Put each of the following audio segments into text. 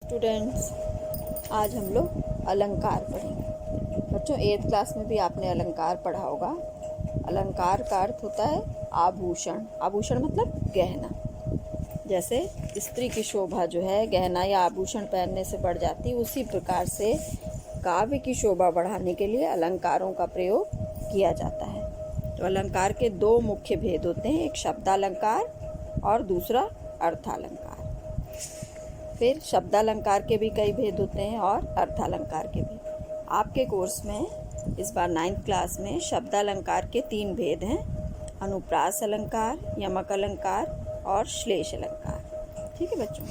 Students, आज हम लोग अलंकार पढ़ेंगे। बच्चों 8th क्लास में भी आपने अलंकार पढ़ा होगा। अलंकार का अर्थ होता है आभूषण। आभूषण मतलब गहना। जैसे स्त्री की शोभा जो है गहना या आभूषण पहनने से बढ़ जाती है, उसी प्रकार से काव्य की शोभा बढ़ाने के लिए अलंकारों का प्रयोग किया जाता है। तो अलंकार के दो मुख्य भेद होते हैं, एक शब्दालंकार और दूसरा अर्थालंकार। फिर शब्दालंकार के भी कई भेद होते हैं और अर्थालंकार के भी। आपके कोर्स में इस बार 9th क्लास में शब्दालंकार के 3 भेद हैं, अनुप्रास अलंकार, यमक अलंकार और श्लेष अलंकार। ठीक है बच्चों,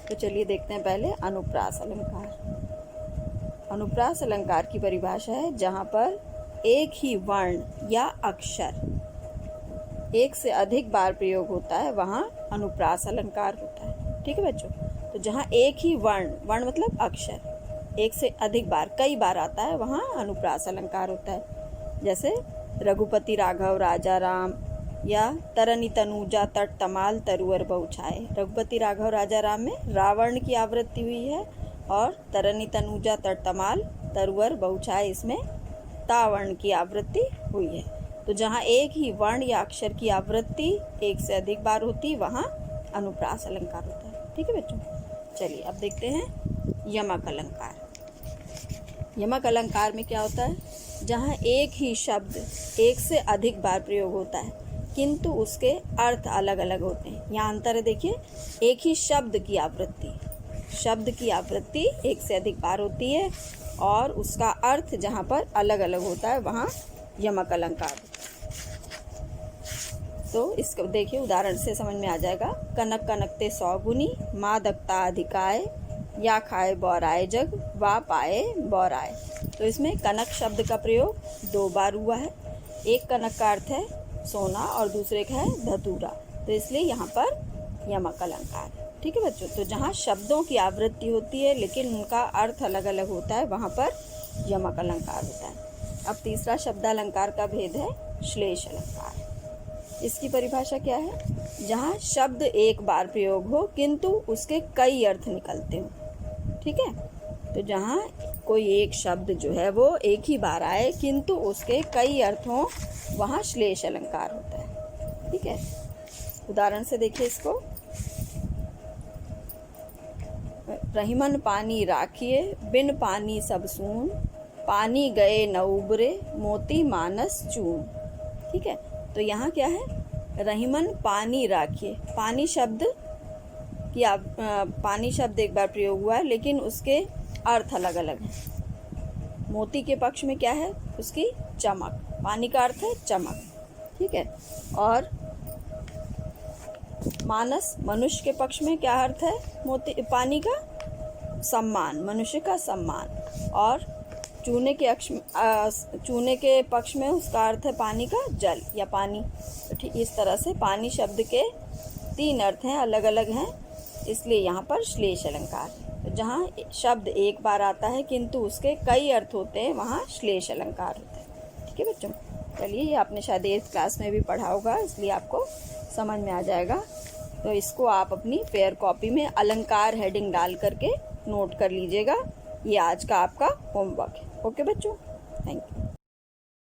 तो चलिए देखते हैं पहले अनुप्रास अलंकार। अनुप्रास अलंकार की परिभाषा है जहाँ पर एक ही वर्ण या अक्षर एक से अधिक बार प्रयोग होता है, वहाँ अनुप्रास अलंकार होता है। ठीक है बच्चों, तो जहाँ एक ही वर्ण मतलब अक्षर एक से अधिक बार कई बार आता है, वहाँ अनुप्रास अलंकार होता है। जैसे रघुपति राघव राजा राम या तरनी तनूजा तट तमाल तरुअर बहुछाए। रघुपति राघव राजा राम में रावण की आवृत्ति हुई है और तरनी तनूजा तट तमाल तरुअर बहुछाए इसमें तावर्ण की आवृत्ति हुई है। तो जहाँ एक ही वर्ण या अक्षर की आवृत्ति एक से अधिक बार होती, वहाँ अनुप्रास अलंकार होता है। ठीक है बच्चों, चलिए अब देखते हैं यमक अलंकार। यमक अलंकार में क्या होता है, जहाँ एक ही शब्द एक से अधिक बार प्रयोग होता है किंतु उसके अर्थ अलग अलग होते हैं। यहाँ अंतर है, देखिए, एक ही शब्द की आवृत्ति एक से अधिक बार होती है और उसका अर्थ जहाँ पर अलग अलग होता है, वहाँ यमक अलंकार होता है। तो इसको देखिए, उदाहरण से समझ में आ जाएगा। कनक कनकते 100 गुनी, माँ दकता अधिकाय, या खाए बौराए जग, वा पाए बौराए। तो इसमें कनक शब्द का प्रयोग 2 बार हुआ है। एक कनक का अर्थ है सोना और दूसरे का है धतूरा, तो इसलिए यहाँ पर यमक अलंकार है। ठीक है बच्चों, तो जहाँ शब्दों की आवृत्ति होती है लेकिन उनका अर्थ अलग अलग होता है, वहाँ पर यमक अलंकार होता है। अब तीसरा शब्दालंकार का भेद है श्लेष अलंकार। इसकी परिभाषा क्या है, जहाँ शब्द एक बार प्रयोग हो किंतु उसके कई अर्थ निकलते हो। ठीक है, तो जहाँ कोई एक शब्द जो है वो एक ही बार आए किंतु उसके कई अर्थ हों, वहाँ श्लेष अलंकार होता है। ठीक है, उदाहरण से देखिए इसको। रहीमन पानी राखिए, बिन पानी सब सून, पानी गए न उबरे, मोती मानस चून। ठीक है, तो यहाँ क्या है, रहीमन पानी राखिए। पानी शब्द एक बार प्रयोग हुआ है लेकिन उसके अर्थ अलग अलग हैं। मोती के पक्ष में क्या है, उसकी चमक, पानी का अर्थ है चमक। ठीक है, और मानस मनुष्य के पक्ष में क्या अर्थ है, पानी का सम्मान, मनुष्य का सम्मान। और चूने के पक्ष में उसका अर्थ है पानी का जल या पानी। तो ठीक इस तरह से पानी शब्द के 3 अर्थ हैं, अलग अलग हैं, इसलिए यहाँ पर श्लेष अलंकार है। तो जहाँ शब्द एक बार आता है किंतु उसके कई अर्थ होते हैं, वहाँ श्लेष अलंकार होता है। ठीक है बच्चों, चलिए ये आपने शायद 8th क्लास में भी पढ़ा होगा, इसलिए आपको समझ में आ जाएगा। तो इसको आप अपनी फेयर कॉपी में अलंकार हेडिंग डाल करके नोट कर लीजिएगा। ये आज का आपका होमवर्क है। ओके बच्चों, थैंक यू।